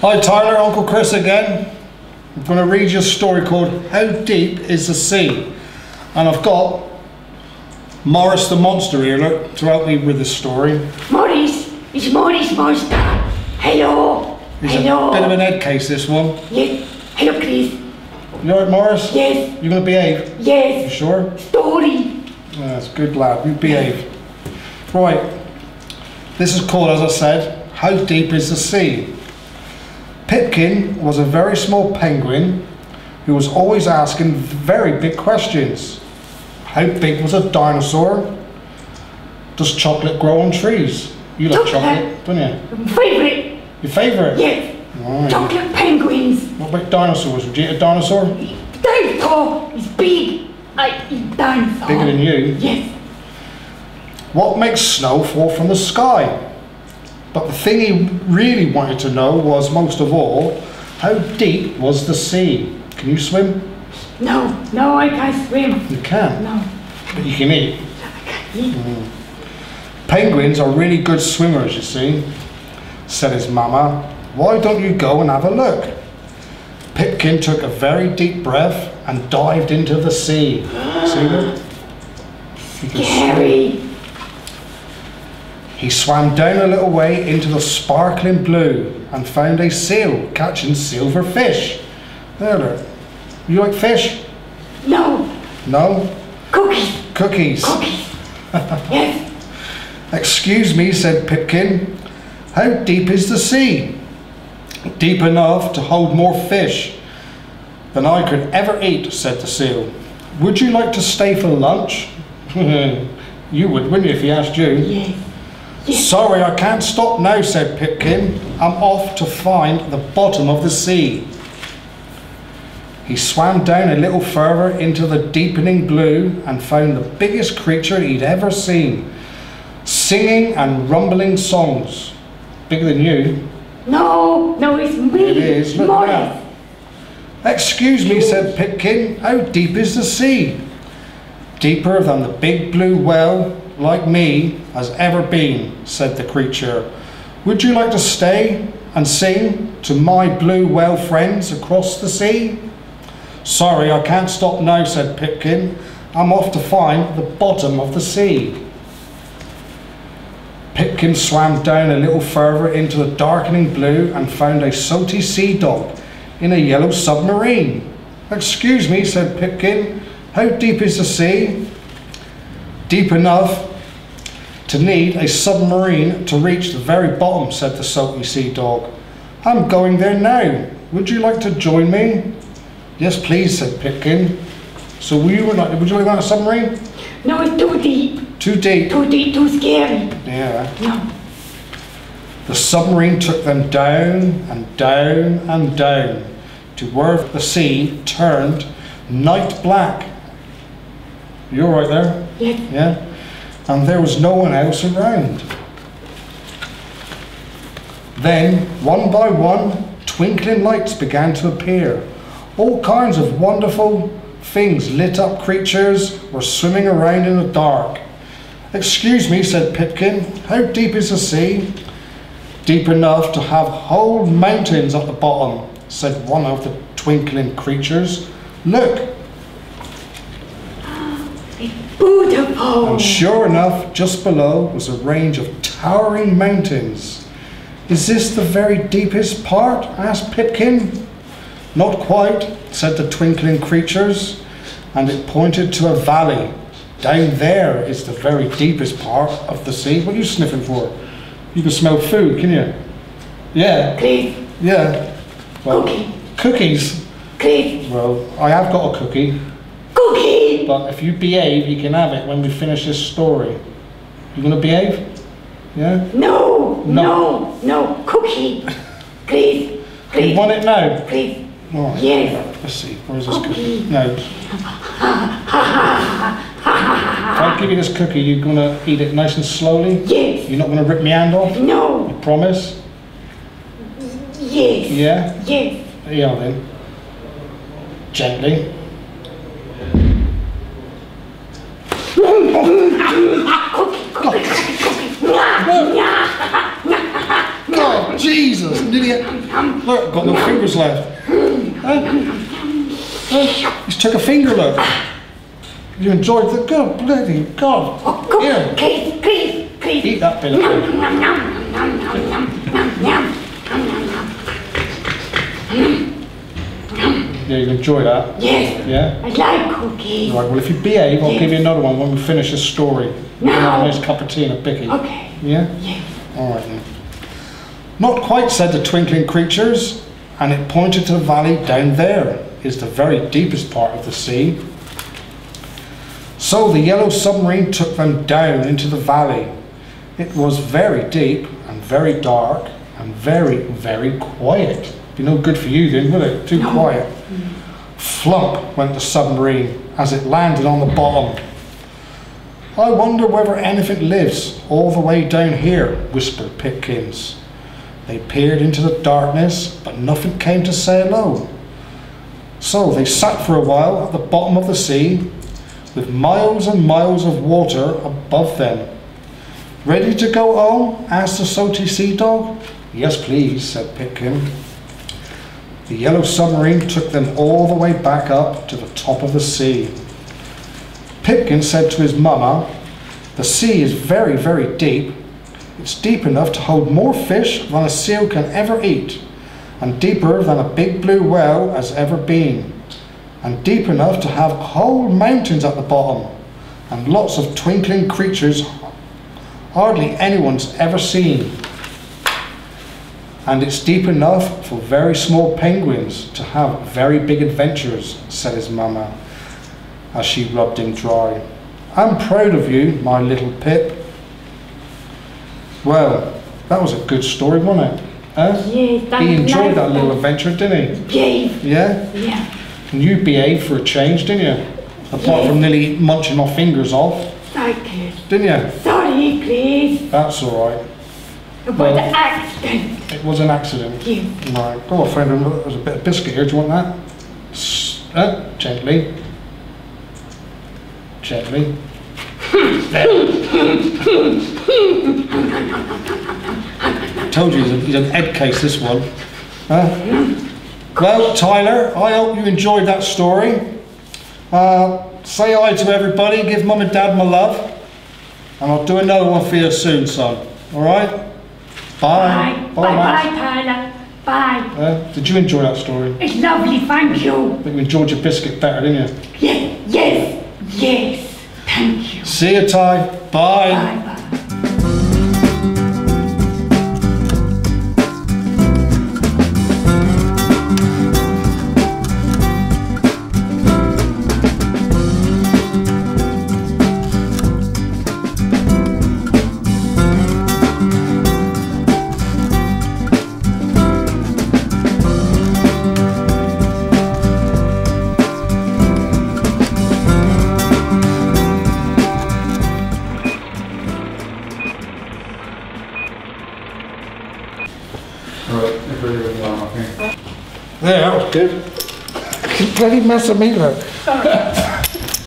Hi Tyler, Uncle Chris again. I'm going to read you a story called How Deep is the Sea? And I've got Morris the Monster here, look, to help me with this story. Morris, it's Morris Monster. Hello. It's Hello. a bit of an head case, this one. Yes. Hello, Chris. You alright, Morris? Yes. You going to behave? Yes. You sure? Story. That's good, lad. You behave. Right. This is called, as I said, How Deep is the Sea? Pipkin was a very small penguin who was always asking very big questions. How big was a dinosaur? Does chocolate grow on trees? You like chocolate, don't you? Favorite. Your favourite? Yes. Oh, Chocolate penguins. What about dinosaurs? Would you eat a dinosaur? Dinosaur is big. I eat dinosaur. Bigger than you? Yes. What makes snow fall from the sky? But the thing he really wanted to know was, most of all, how deep was the sea? Can you swim? No, I can't swim. You can't? No. But you can eat? I can't eat. Penguins are really good swimmers, you see, said his mama. Why don't you go and have a look? Pipkin took a very deep breath and dived into the sea. See that? Scary. He swam down a little way into the sparkling blue and found a seal catching silver fish. There, look. You like fish? No. No? Cookies. Cookies. Cookies. Yes. Excuse me, said Pipkin. How deep is the sea? Deep enough to hold more fish than I could ever eat, said the seal. Would you like to stay for lunch? You would, wouldn't you, if he asked you? Yes. Yes. Sorry, I can't stop now, said Pipkin. I'm off to find the bottom of the sea. He swam down a little further into the deepening blue and found the biggest creature he'd ever seen, singing and rumbling songs. Bigger than you. No, it's me. It is, look Morris. at that. Excuse me, said Pipkin, how deep is the sea? Deeper than the big blue well, like me, has ever been, said the creature. Would you like to stay and sing to my blue whale friends across the sea? Sorry, I can't stop now, said Pipkin. I'm off to find the bottom of the sea. Pipkin swam down a little further into the darkening blue and found a salty sea dog in a yellow submarine. Excuse me, said Pipkin, how deep is the sea? Deep enough to need a submarine to reach the very bottom, said the salty sea dog. I'm going there now. Would you like to join me? Yes, please, said Pipkin. So would you like on a submarine? No, it's too deep. Too deep? Too deep, too scary. Yeah. No. The submarine took them down and down and down to where the sea turned night black. You all right there? Yes. Yeah? And there was no one else around. Then, one by one, twinkling lights began to appear. All kinds of wonderful things, lit up creatures, were swimming around in the dark. Excuse me, said Pipkin, how deep is the sea? Deep enough to have whole mountains at the bottom, said one of the twinkling creatures. Look. Beautiful. And sure enough, just below was a range of towering mountains. Is this the very deepest part? Asked Pipkin. Not quite, said the twinkling creatures, and it pointed to a valley. Down there is the very deepest part of the sea. What are you sniffing for? You can smell food, can you? Yeah. Please. Yeah. Well, Cookie. Cookies? Please. Well, I have got a cookie. Cookie. But if you behave, you can have it when we finish this story. You gonna behave? Yeah? No. Cookie. Please. You want it now? Please. All right. Yes. Let's see. Where's this cookie? Cookie. No. If I give you this cookie, you're gonna eat it nice and slowly? Yes. You're not gonna rip my hand off? No. You promise? Yes. Yeah? Yes. There you are then. Gently. Cookie. God, Jesus! Look, got no fingers left. He's took a finger, look. You enjoyed the good bloody God. Oh, go. Here. Please. Eat that bit of Yeah, you enjoy that? Yes. Yeah? I like cookies. Right, well if you behave, I'll give you another one when we finish this story. No. We'll have a nice cup of tea and a bicky. Okay. Yeah? Yes. Alright then. Not quite, said the twinkling creatures, and it pointed to the valley. Down there is the very deepest part of the sea. So the yellow submarine took them down into the valley. It was very deep and very dark and very, very quiet. Be no good for you then, will it? Too quiet. Flump went the submarine as it landed on the bottom. I wonder whether anything lives all the way down here, whispered Pipkins. They peered into the darkness, but nothing came to say hello. So they sat for a while at the bottom of the sea, with miles and miles of water above them. Ready to go home? Asked the salty sea dog. Yes, please, said Pipkin. The yellow submarine took them all the way back up to the top of the sea. Pipkin said to his mama, the sea is very, very deep. It's deep enough to hold more fish than a seal can ever eat, and deeper than a big blue whale has ever been, and deep enough to have whole mountains at the bottom, and lots of twinkling creatures hardly anyone's ever seen. And it's deep enough for very small penguins to have very big adventures, said his mama, as she rubbed him dry. I'm proud of you, my little Pip. Well, that was a good story, wasn't it? Huh? Yes, that's He enjoyed nice. that little adventure, didn't he? Yes. Yeah? Yeah. And you behaved for a change, didn't you? Apart from nearly munching my fingers off, I could. didn't you? Sorry, please. That's all right. It was Well- an accident. It was an accident. Yes. Right. Go on, friend. There's a bit of biscuit here. Do you want that? Gently. Gently. Told you he's an head case, this one. Well, Tyler, I hope you enjoyed that story. Say hi to everybody, give Mum and Dad my love, and I'll do another one for you soon, son. All right? Bye. Bye, Max. Tyler. Bye. Did you enjoy that story? It's lovely, thank you. I think you enjoyed your biscuit better, didn't you? Yes. Thank you. See you, Ty. Bye. Bye. Yeah, that was good. You bloody mess of me, look.